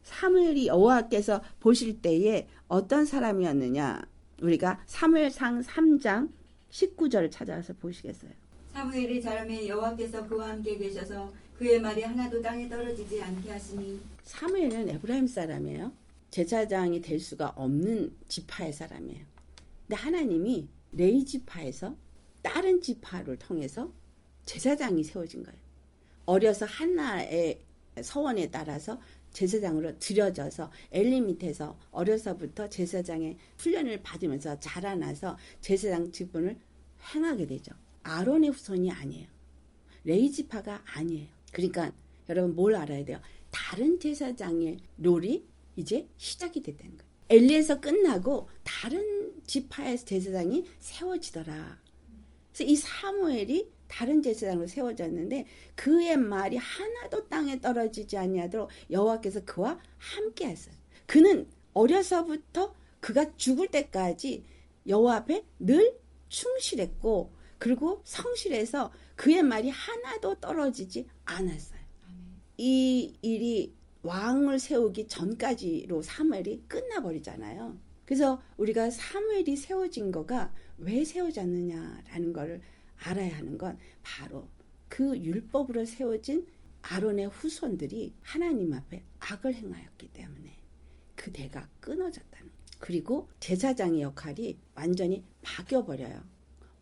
사무엘이 여호와께서 보실 때에 어떤 사람이었느냐. 우리가 사무엘상 3장 19절을 찾아서 보시겠어요. 사무엘이 자라매 여호와께서 그와 함께 계셔서 그의 말이 하나도 땅에 떨어지지 않게 하시니. 사무엘은 에브라임 사람이에요. 제사장이 될 수가 없는 지파의 사람이에요. 근데 하나님이 레위 지파에서 다른 지파를 통해서 제사장이 세워진 거예요. 어려서 한나의 서원에 따라서 제사장으로 들여져서 엘리 밑에서 어려서부터 제사장의 훈련을 받으면서 자라나서 제사장 직분을 행하게 되죠. 아론의 후손이 아니에요. 레위 지파가 아니에요. 그러니까 여러분 뭘 알아야 돼요? 다른 제사장의 롤이 이제 시작이 됐다는 거예요. 엘리에서 끝나고 다른 지파의 제사장이 세워지더라. 그래서 이 사무엘이 다른 제사장으로 세워졌는데 그의 말이 하나도 땅에 떨어지지 아니하도록 여호와께서 그와 함께 하셨어요. 그는 어려서부터 그가 죽을 때까지 여호와 앞에 늘 충실했고 그리고 성실해서 그의 말이 하나도 떨어지지 않았어요. 이 일이 왕을 세우기 전까지로 사무엘이 끝나버리잖아요. 그래서 우리가 사무엘이 세워진 거가 왜 세워졌느냐라는 거를 알아야 하는 건 바로 그 율법으로 세워진 아론의 후손들이 하나님 앞에 악을 행하였기 때문에 그 대가 끊어졌다는 거예요. 그리고 제사장의 역할이 완전히 바뀌어버려요.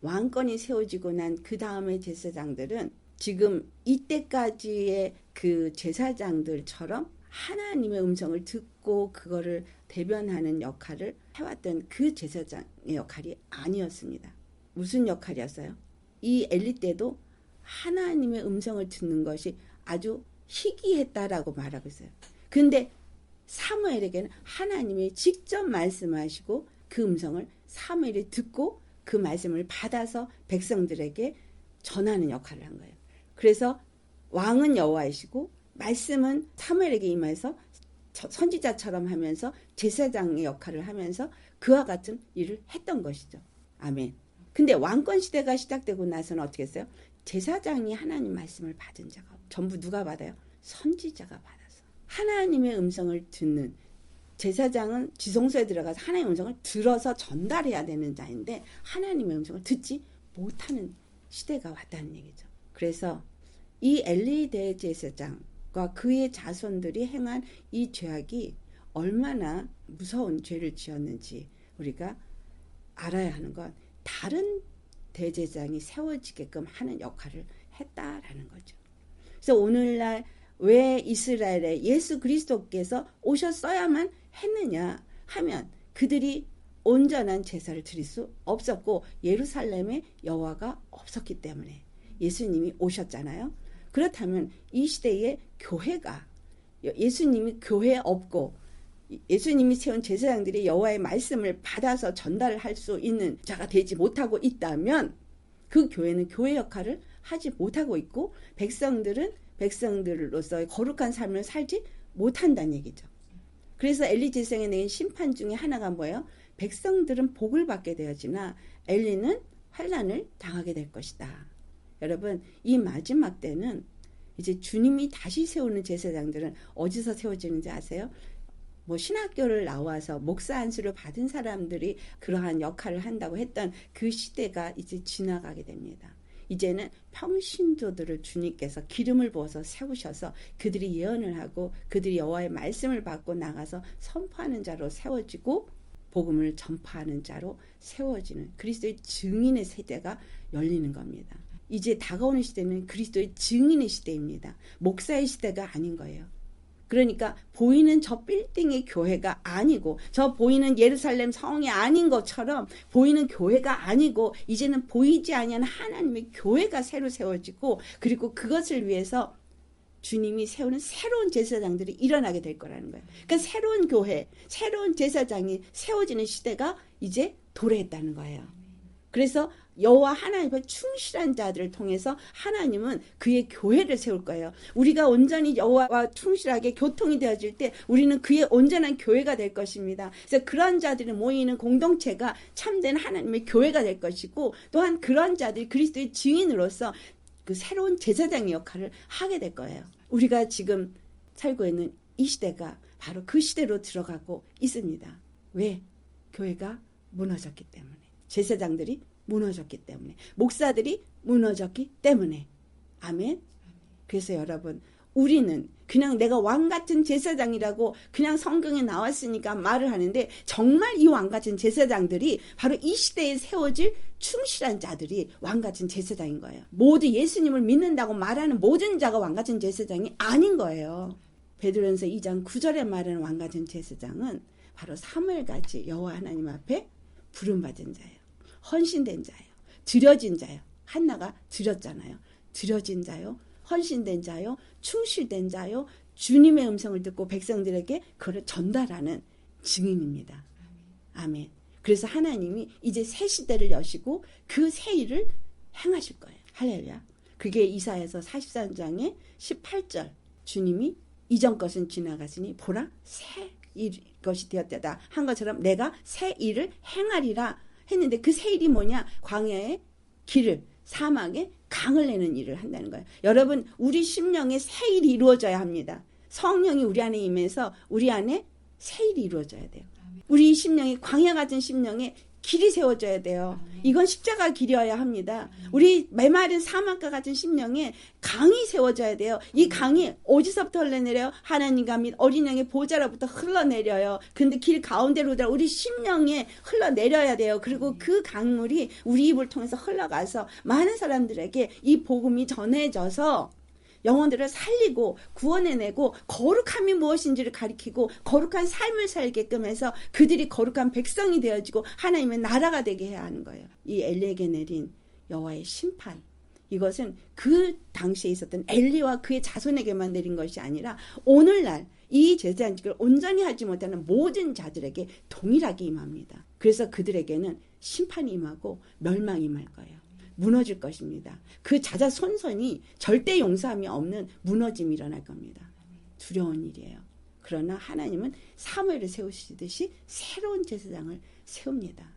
왕권이 세워지고 난 그 다음의 제사장들은 지금 이때까지의 그 제사장들처럼 하나님의 음성을 듣고 그거를 대변하는 역할을 해왔던 그 제사장의 역할이 아니었습니다. 무슨 역할이었어요? 이 엘리 때도 하나님의 음성을 듣는 것이 아주 희귀했다라고 말하고 있어요. 근데 사무엘에게는 하나님이 직접 말씀하시고 그 음성을 사무엘이 듣고 그 말씀을 받아서 백성들에게 전하는 역할을 한 거예요. 그래서 왕은 여호와이시고 말씀은 사무엘에게 임해서 선지자처럼 하면서 제사장의 역할을 하면서 그와 같은 일을 했던 것이죠. 아멘. 근데 왕권 시대가 시작되고 나서는 어떻게 했어요? 제사장이 하나님 말씀을 받은 자가 전부 누가 받아요? 선지자가 받아서. 하나님의 음성을 듣는 제사장은 지성소에 들어가서 하나님의 음성을 들어서 전달해야 되는 자인데 하나님의 음성을 듣지 못하는 시대가 왔다는 얘기죠. 그래서 이 엘리 대제사장과 그의 자손들이 행한 이 죄악이 얼마나 무서운 죄를 지었는지 우리가 알아야 하는 건 다른 대제사장이 세워지게끔 하는 역할을 했다라는 거죠. 그래서 오늘날 왜 이스라엘에 예수 그리스도께서 오셨어야만 했느냐 하면 그들이 온전한 제사를 드릴 수 없었고 예루살렘에 여호와가 없었기 때문에 예수님이 오셨잖아요. 그렇다면 이 시대의 교회가 예수님이 교회에 없고 예수님이 세운 제사장들이 여호와의 말씀을 받아서 전달을 할 수 있는 자가 되지 못하고 있다면 그 교회는 교회 역할을 하지 못하고 있고 백성들은 백성들로서의 거룩한 삶을 살지 못한다는 얘기죠. 그래서 엘리 제사장에 내린 심판 중에 하나가 뭐예요? 백성들은 복을 받게 되어지나 엘리는 환난을 당하게 될 것이다. 여러분 이 마지막 때는 이제 주님이 다시 세우는 제사장들은 어디서 세워지는지 아세요? 뭐 신학교를 나와서 목사 안수를 받은 사람들이 그러한 역할을 한다고 했던 그 시대가 이제 지나가게 됩니다. 이제는 평신도들을 주님께서 기름을 부어서 세우셔서 그들이 예언을 하고 그들이 여호와의 말씀을 받고 나가서 선포하는 자로 세워지고 복음을 전파하는 자로 세워지는 그리스도의 증인의 세대가 열리는 겁니다. 이제 다가오는 시대는 그리스도의 증인의 시대입니다. 목사의 시대가 아닌 거예요. 그러니까 보이는 저 빌딩의 교회가 아니고 저 보이는 예루살렘 성이 아닌 것처럼 보이는 교회가 아니고 이제는 보이지 아니하는 하나님의 교회가 새로 세워지고 그리고 그것을 위해서 주님이 세우는 새로운 제사장들이 일어나게 될 거라는 거예요. 그러니까 새로운 교회, 새로운 제사장이 세워지는 시대가 이제 도래했다는 거예요. 그래서 여호와 하나님 앞에 충실한 자들을 통해서 하나님은 그의 교회를 세울 거예요. 우리가 온전히 여호와와 충실하게 교통이 되어질 때 우리는 그의 온전한 교회가 될 것입니다. 그래서 그런 자들이 모이는 공동체가 참된 하나님의 교회가 될 것이고 또한 그런 자들이 그리스도의 증인으로서 그 새로운 제사장의 역할을 하게 될 거예요. 우리가 지금 살고 있는 이 시대가 바로 그 시대로 들어가고 있습니다. 왜? 교회가 무너졌기 때문에. 제사장들이 무너졌기 때문에. 목사들이 무너졌기 때문에. 아멘. 그래서 여러분 우리는 그냥 내가 왕같은 제사장이라고 그냥 성경에 나왔으니까 말을 하는데 정말 이 왕같은 제사장들이 바로 이 시대에 세워질 충실한 자들이 왕같은 제사장인 거예요. 모두 예수님을 믿는다고 말하는 모든 자가 왕같은 제사장이 아닌 거예요. 베드로전서 2장 9절에 말하는 왕같은 제사장은 바로 사무엘같이 여호와 하나님 앞에 부름받은 자예요. 헌신된 자예요. 드려진 자예요. 한나가 드렸잖아요. 드려진 자요. 헌신된 자요. 충실된 자요. 주님의 음성을 듣고 백성들에게 그걸 전달하는 증인입니다. 아멘. 그래서 하나님이 이제 새 시대를 여시고 그 새 일을 행하실 거예요. 할렐루야. 그게 이사야서 43장의 18절. 주님이 이전 것은 지나갔으니 보라 새 것이 되었다 한 것처럼 내가 새 일을 행하리라 했는데 그 새 일이 뭐냐? 광야의 길을 사막에 강을 내는 일을 한다는 거예요. 여러분 우리 심령에 새 일이 이루어져야 합니다. 성령이 우리 안에 임해서 우리 안에 새 일이 이루어져야 돼요. 우리 심령이 광야 같은 심령에 길이 세워져야 돼요. 이건 십자가 길이어야 합니다. 우리 메마른 사막과 같은 심령에 강이 세워져야 돼요. 이 강이 어디서부터 흘러내려요? 하나님과 및 어린 양의 보좌로부터 흘러내려요. 근데 길 가운데로 우리 심령에 흘러내려야 돼요. 그리고 그 강물이 우리 입을 통해서 흘러가서 많은 사람들에게 이 복음이 전해져서 영혼들을 살리고 구원해내고 거룩함이 무엇인지를 가리키고 거룩한 삶을 살게끔 해서 그들이 거룩한 백성이 되어지고 하나님의 나라가 되게 해야 하는 거예요. 이 엘리에게 내린 여호와의 심판, 이것은 그 당시에 있었던 엘리와 그의 자손에게만 내린 것이 아니라 오늘날 이 제사장직을 온전히 하지 못하는 모든 자들에게 동일하게 임합니다. 그래서 그들에게는 심판이 임하고 멸망이 임할 거예요. 무너질 것입니다. 그 자자손손이 절대 용서함이 없는 무너짐이 일어날 겁니다. 두려운 일이에요. 그러나 하나님은 사무엘을 세우시듯이 새로운 제사장을 세웁니다.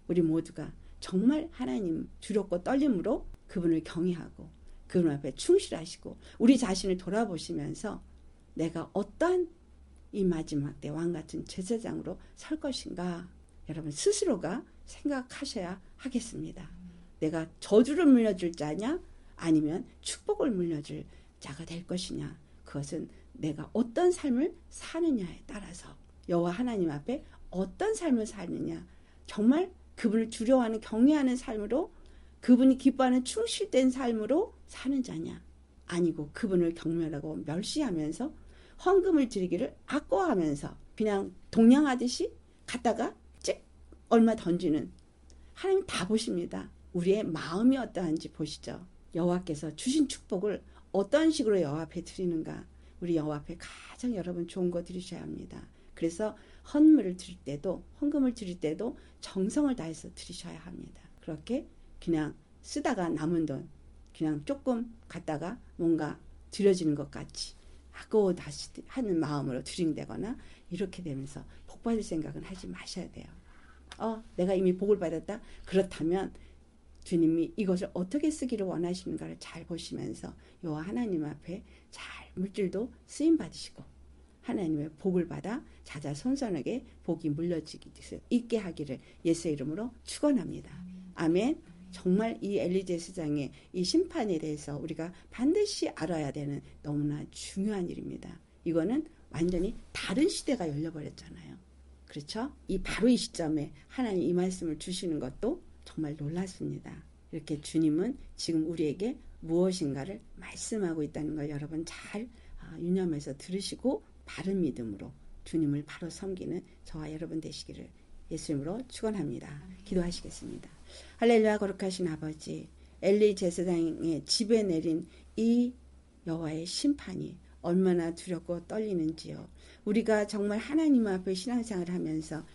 우리 모두가 정말 하나님 두렵고 떨림으로 그분을 경외하고 그분 앞에 충실하시고 우리 자신을 돌아보시면서 내가 어떠한 이 마지막 때 왕같은 제사장으로 설 것인가 여러분 스스로가 생각하셔야 하겠습니다. 내가 저주를 물려줄 자냐 아니면 축복을 물려줄 자가 될 것이냐 그것은 내가 어떤 삶을 사느냐에 따라서 여호와 하나님 앞에 어떤 삶을 사느냐 정말 그분을 두려워하는 경외하는 삶으로 그분이 기뻐하는 충실된 삶으로 사는 자냐 아니고 그분을 경멸하고 멸시하면서 헌금을 드리기를 아까워하면서 그냥 동냥하듯이 갔다가 찍 얼마 던지는 하나님 다 보십니다. 우리의 마음이 어떠한지 보시죠. 여호와께서 주신 축복을 어떤 식으로 여호와 앞에 드리는가 우리 여호와 앞에 가장 여러분 좋은 거 드리셔야 합니다. 그래서 헌물을 드릴 때도 헌금을 드릴 때도 정성을 다해서 드리셔야 합니다. 그렇게 그냥 쓰다가 남은 돈 그냥 조금 갖다가 뭔가 드려지는 것 같이 아까워 다시 하는 마음으로 드린다거나 이렇게 되면서 복 받을 생각은 하지 마셔야 돼요. 내가 이미 복을 받았다? 그렇다면 주님이 이것을 어떻게 쓰기를 원하시는가를 잘 보시면서 여호와 하나님 앞에 잘 물질도 쓰임 받으시고 하나님의 복을 받아 자자손손에게 복이 물려지게 있게 하기를 예수의 이름으로 축원합니다. 아멘. 정말 이 엘리 제사장의 이 심판에 대해서 우리가 반드시 알아야 되는 너무나 중요한 일입니다. 이거는 완전히 다른 시대가 열려버렸잖아요. 그렇죠? 바로 이 시점에 하나님 이 말씀을 주시는 것도 정말 놀랐습니다. 이렇게 주님은 지금 우리에게 무엇인가를 말씀하고 있다는 걸 여러분 잘 유념해서 들으시고 바른 믿음으로 주님을 바로 섬기는 저와 여러분 되시기를 예수님으로 축원합니다. 기도하시겠습니다. 할렐루야. 거룩하신 아버지 엘리 제사장의 집에 내린 이 여호와의 심판이 얼마나 두렵고 떨리는지요. 우리가 정말 하나님 앞에 신앙생활을 하면서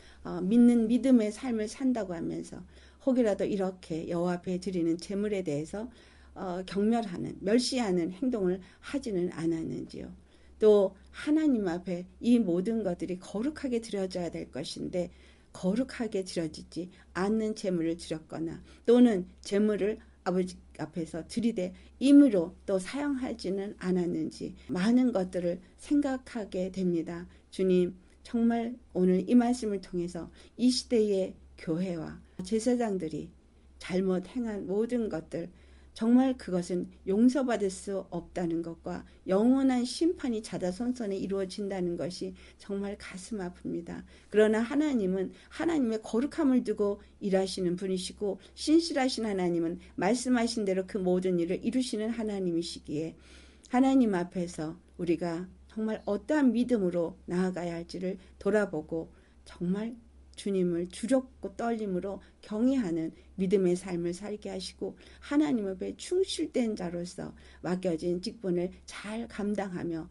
믿는 믿음의 삶을 산다고 하면서 혹이라도 이렇게 여호와 앞에 드리는 제물에 대해서 경멸하는 멸시하는 행동을 하지는 않았는지요. 또 하나님 앞에 이 모든 것들이 거룩하게 드려져야 될 것인데 거룩하게 드려지지 않는 제물을 드렸거나 또는 제물을 아버지 앞에서 드리되 임의로 또 사용하지는 않았는지 많은 것들을 생각하게 됩니다. 주님 정말 오늘 이 말씀을 통해서 이 시대의 교회와 제사장들이 잘못 행한 모든 것들 정말 그것은 용서받을 수 없다는 것과 영원한 심판이 자자손손에 이루어진다는 것이 정말 가슴 아픕니다. 그러나 하나님은 하나님의 거룩함을 두고 일하시는 분이시고 신실하신 하나님은 말씀하신 대로 그 모든 일을 이루시는 하나님이시기에 하나님 앞에서 우리가 정말 어떠한 믿음으로 나아가야 할지를 돌아보고 정말 주님을 두렵고 떨림으로 경외하는 믿음의 삶을 살게 하시고 하나님 앞에 충실된 자로서 맡겨진 직분을 잘 감당하며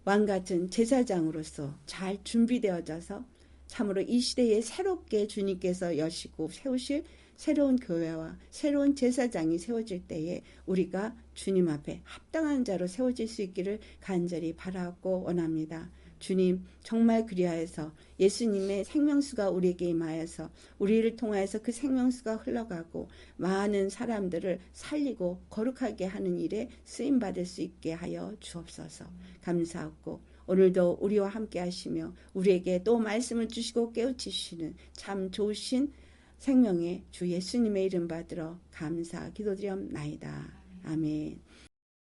왕같은 제사장으로서 잘 준비되어져서 참으로 이 시대에 새롭게 주님께서 여시고 세우실 새로운 교회와 새로운 제사장이 세워질 때에 우리가 주님 앞에 합당한 자로 세워질 수 있기를 간절히 바라고 원합니다. 주님 정말 그리하여서 예수님의 생명수가 우리에게 임하여서 우리를 통하여서 그 생명수가 흘러가고 많은 사람들을 살리고 거룩하게 하는 일에 쓰임받을 수 있게 하여 주옵소서. 감사하고 오늘도 우리와 함께 하시며 우리에게 또 말씀을 주시고 깨우치시는 참 좋으신 생명의 주 예수님의 이름 받들어 감사 기도드리옵나이다. 아멘.